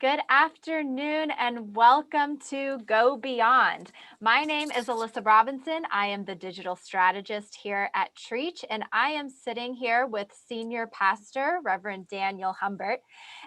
Good afternoon and welcome to Go Beyond. My name is Alyssa Robinson. I am the digital strategist here at Trietsch, and I am sitting here with Senior Pastor Reverend Daniel Humbert.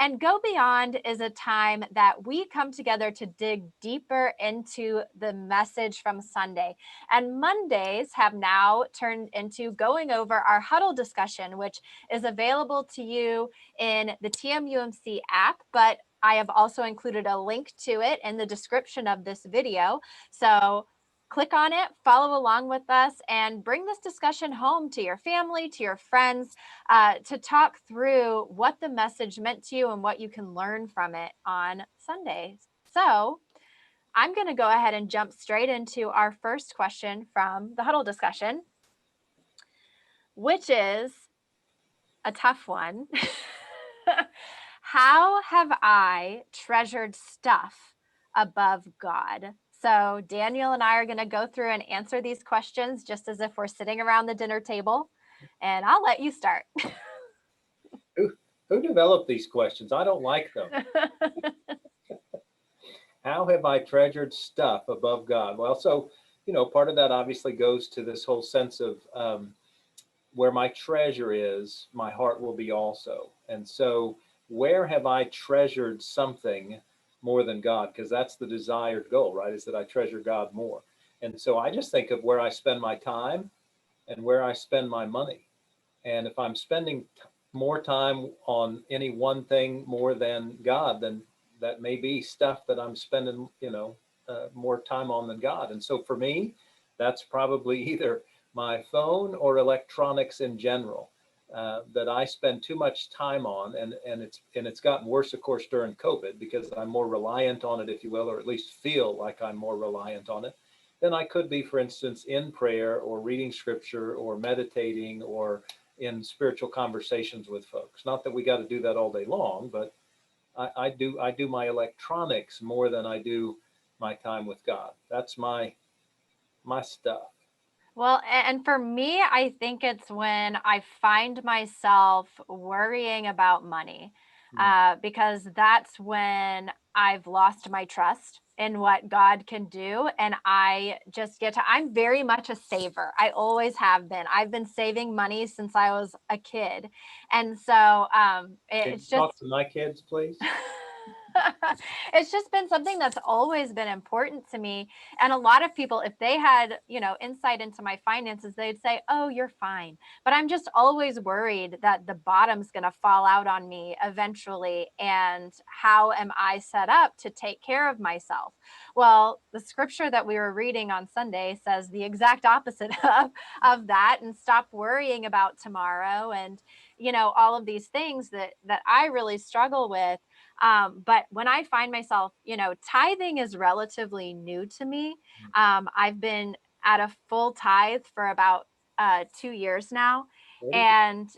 And Go Beyond is a time that we come together to dig deeper into the message from Sunday. And Mondays have now turned into going over our Huddle discussion, which is available to you in the TMUMC app, but I have also included a link to it in the description of this video. So click on it, follow along with us, and bring this discussion home to your family, to your friends, to talk through what the message meant to you and what you can learn from it on Sundays. So I'm going to go ahead and jump straight into our first question from the Huddle discussion, which is a tough one. How have I treasured stuff above God? So Daniel and I are going to go through and answer these questions just as if we're sitting around the dinner table. And I'll let you start. Who developed these questions? I don't like them. How have I treasured stuff above God? Well, so, part of that obviously goes to this whole sense of where my treasure is, my heart will be also. And so where have I treasured something more than God? Because that's the desired goal, right? Is that I treasure God more. And so I just think of where I spend my time and where I spend my money. And if I'm spending more time on any one thing more than God, then that may be stuff that I'm spending, more time on than God. And so for me, that's probably either my phone or electronics in general. That I spend too much time on, and it's gotten worse, of course, during COVID, because I'm more reliant on it, if you will, or at least feel like I'm more reliant on it than I could be, for instance, in prayer or reading scripture or meditating or in spiritual conversations with folks. Not that we got to do that all day long, but I do my electronics more than I do my time with God. That's my stuff. Well, and for me, I think it's when I find myself worrying about money, because that's when I've lost my trust in what God can do. And I just I'm very much a saver. I always have been. I've been saving money since I was a kid. And so it's just. Talk to my kids, please. It's just been something that's always been important to me. And a lot of people, if they had, insight into my finances, they'd say, oh, you're fine. But I'm just always worried that the bottom's going to fall out on me eventually. And how am I set up to take care of myself? Well, the scripture that we were reading on Sunday says the exact opposite of that, and stop worrying about tomorrow and, all of these things that I really struggle with. But when I find myself, tithing is relatively new to me. I've been at a full tithe for about 2 years now. And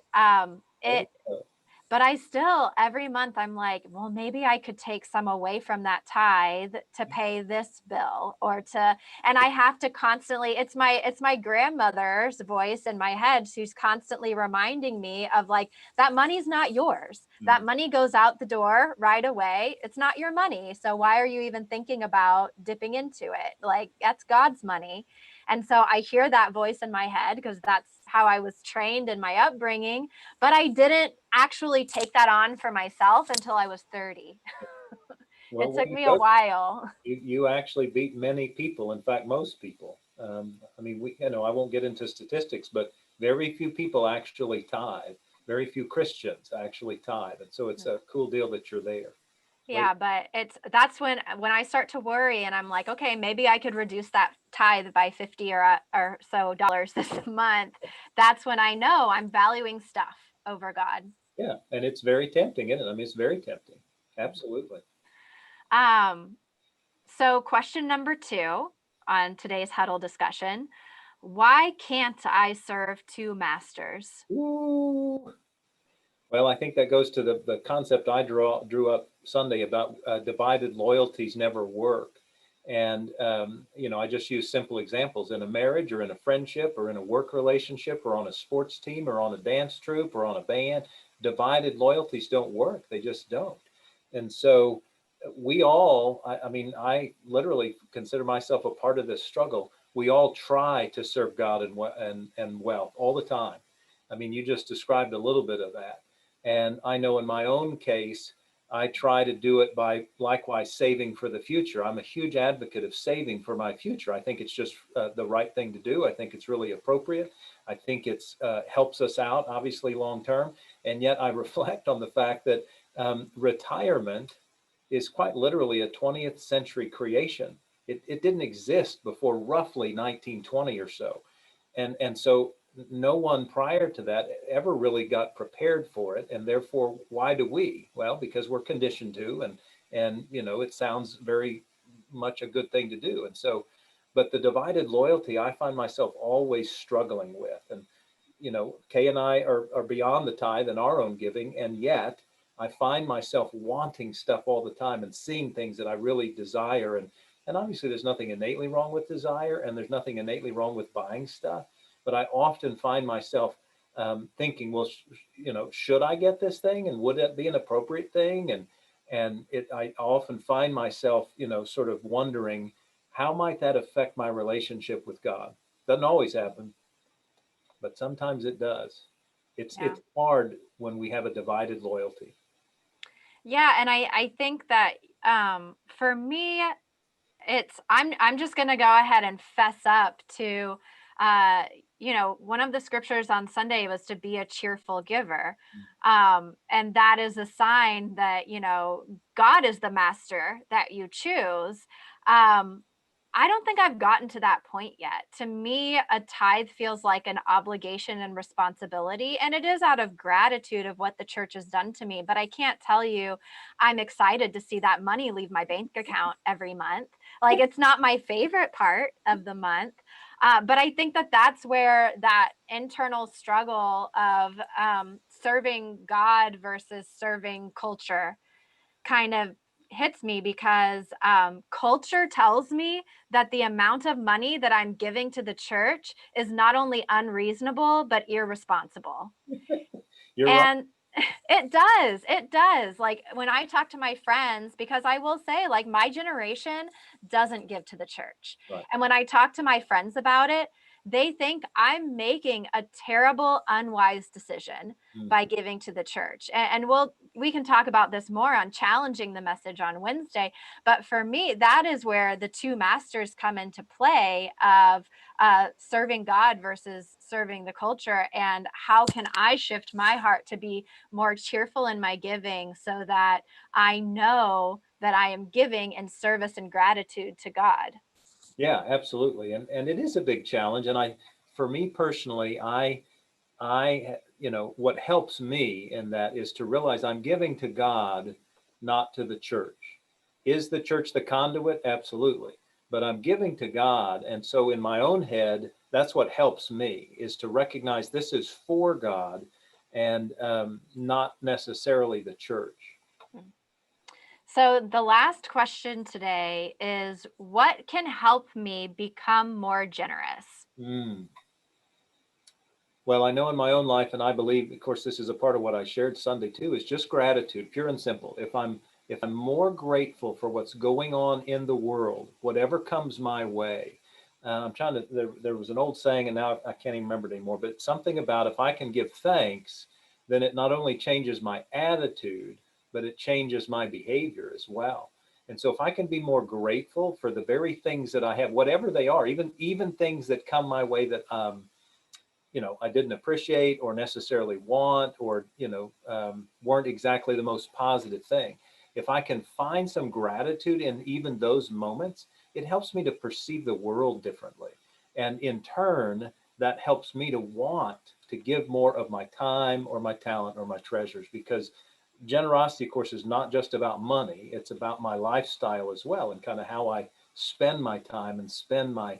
but I still, every month I'm like, well, maybe I could take some away from that tithe to pay this bill and I have to constantly, it's my grandmother's voice in my head. She's constantly reminding me of like, that money's not yours. That money goes out the door right away. It's not your money. So why are you even thinking about dipping into it? Like, that's God's money. And so I hear that voice in my head because that's how I was trained in my upbringing. But I didn't actually take that on for myself until I was 30. Well, it took me a while. You actually beat many people. In fact, most people. I won't get into statistics, but very few people actually tithe. Very few Christians actually tithe. And so it's a cool deal that you're there. Yeah, but that's when I start to worry and I'm like, okay, maybe I could reduce that tithe by 50 or so dollars this month. That's when I know I'm valuing stuff over God. Yeah, and it's very tempting, isn't it? I mean, it's very tempting. Absolutely. So question number 2 on today's Huddle discussion: why can't I serve 2 masters? Ooh. Well, I think that goes to the concept I drew up Sunday about divided loyalties never work. And, I just use simple examples in a marriage or in a friendship or in a work relationship or on a sports team or on a dance troupe or on a band. Divided loyalties don't work. They just don't. And so we all, I mean, I literally consider myself a part of this struggle. We all try to serve God and wealth all the time. I mean, you just described a little bit of that. And I know in my own case, I try to do it by likewise saving for the future. I'm a huge advocate of saving for my future. I think it's just the right thing to do. I think it's really appropriate. I think it's helps us out, obviously, long term. And yet I reflect on the fact that retirement is quite literally a 20th century creation. It didn't exist before roughly 1920 or so. And so no one prior to that ever really got prepared for it. And therefore, why do we? Well, because we're conditioned to, and it sounds very much a good thing to do. And so, but the divided loyalty, I find myself always struggling with. And Kay and I are beyond the tithe in our own giving, and yet I find myself wanting stuff all the time and seeing things that I really desire. And obviously, there's nothing innately wrong with desire, and there's nothing innately wrong with buying stuff. But I often find myself thinking, well, should I get this thing, and would it be an appropriate thing? I often find myself, sort of wondering, how might that affect my relationship with God? Doesn't always happen, but sometimes it does. Yeah. It's hard when we have a divided loyalty. Yeah, and I think that for me, I'm just going to go ahead and fess up to uh one of the scriptures on Sunday was to be a cheerful giver. And that is a sign that God is the master that you choose. um I don't think I've gotten to that point yet. To me, a tithe feels like an obligation and responsibility, and it is out of gratitude of what the church has done to me. But I can't tell you I'm excited to see that money leave my bank account every month. Like, it's not my favorite part of the month. But I think that that's where that internal struggle of serving God versus serving culture kind of hits me, because culture tells me that the amount of money that I'm giving to the church is not only unreasonable, but irresponsible. You're right. And it does. Like, when I talk to my friends, because I will say, like, my generation doesn't give to the church. Right. And when I talk to my friends about it, they think I'm making a terrible, unwise decision Mm. by giving to the church. And we can talk about this more on challenging the message on Wednesday. But for me, that is where the two masters come into play of serving God versus serving the culture. And how can I shift my heart to be more cheerful in my giving, so that I know that I am giving in service and gratitude to God? Yeah, absolutely. And it is a big challenge. And for me personally, what helps me in that is to realize I'm giving to God, not to the church. Is the church the conduit? Absolutely. But I'm giving to God. And so in my own head, that's what helps me, is to recognize this is for God, and not necessarily the church. So, the last question today is, what can help me become more generous? Mm. Well, I know in my own life, and I believe, of course, this is a part of what I shared Sunday too, is just gratitude, pure and simple. If I'm more grateful for what's going on in the world, whatever comes my way. I'm trying to. There was an old saying, and now I can't even remember it anymore. But something about, if I can give thanks, then it not only changes my attitude, but it changes my behavior as well. And so, if I can be more grateful for the very things that I have, whatever they are, even things that come my way that I didn't appreciate or necessarily want, or weren't exactly the most positive thing. If I can find some gratitude in even those moments, it helps me to perceive the world differently. And in turn, that helps me to want to give more of my time or my talent or my treasures, because generosity, of course, is not just about money. It's about my lifestyle as well, and kind of how I spend my time and spend my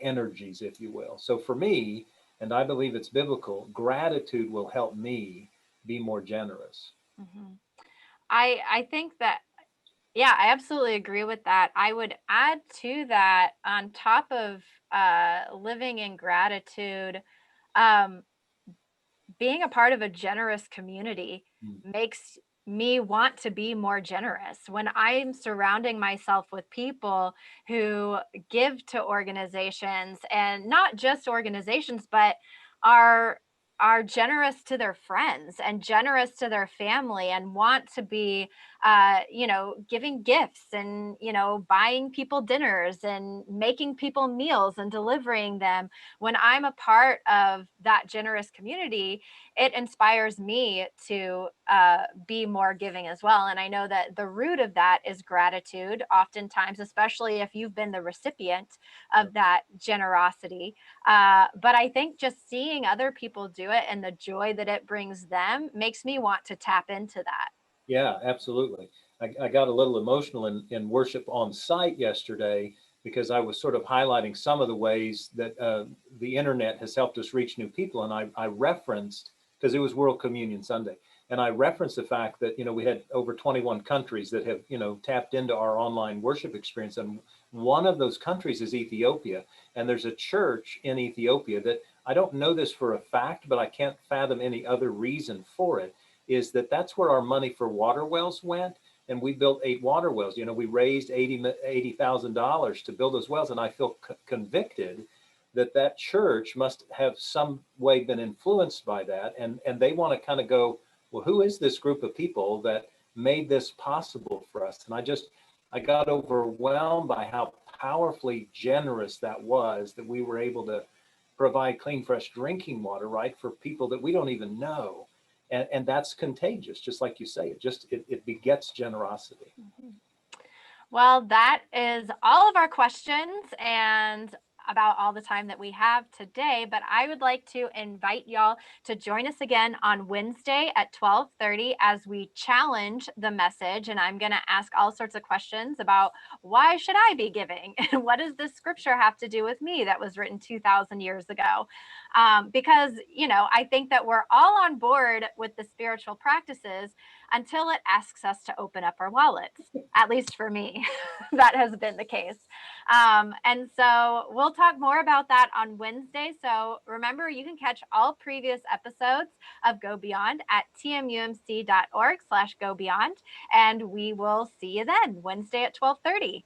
energies, if you will. So for me, and I believe it's biblical, gratitude will help me be more generous. Mhm. I think that, yeah, I absolutely agree with that. I would add to that, on top of living in gratitude, um, being a part of a generous community Mm. makes me want to be more generous. When I'm surrounding myself with people who give to organizations, and not just organizations, but are are generous to their friends and generous to their family and want to be giving gifts and buying people dinners and making people meals and delivering them. When I'm a part of that generous community, it inspires me to be more giving as well. And I know that the root of that is gratitude, oftentimes, especially if you've been the recipient of that generosity. But I think just seeing other people do it and the joy that it brings them makes me want to tap into that. Yeah, absolutely. I got a little emotional in worship on site yesterday because I was sort of highlighting some of the ways that the internet has helped us reach new people. And I referenced, because it was World Communion Sunday, and I referenced the fact that, we had over 21 countries that have, tapped into our online worship experience. And one of those countries is Ethiopia. And there's a church in Ethiopia that I don't know this for a fact, but I can't fathom any other reason for it, is that that's where our money for water wells went. And we built 8 water wells. We raised $80,000 to build those wells. And I feel convicted that that church must have some way been influenced by that. And they want to kind of go, well, who is this group of people that made this possible for us? And I got overwhelmed by how powerfully generous that was, that we were able to provide clean, fresh drinking water, right, for people that we don't even know. And that's contagious, just like you say. It begets generosity. Mhm. Well, that is all of our questions and about all the time that we have today, but I would like to invite y'all to join us again on Wednesday at 12:30 as we challenge the message, and I'm going to ask all sorts of questions about why should I be giving and what does this scripture have to do with me that was written 2000 years ago. Because, I think that we're all on board with the spiritual practices until it asks us to open up our wallets. At least for me, that has been the case. And so we'll talk more about that on Wednesday. So remember, you can catch all previous episodes of Go Beyond at tmumc.org/go beyond. And we will see you then Wednesday at 12:30.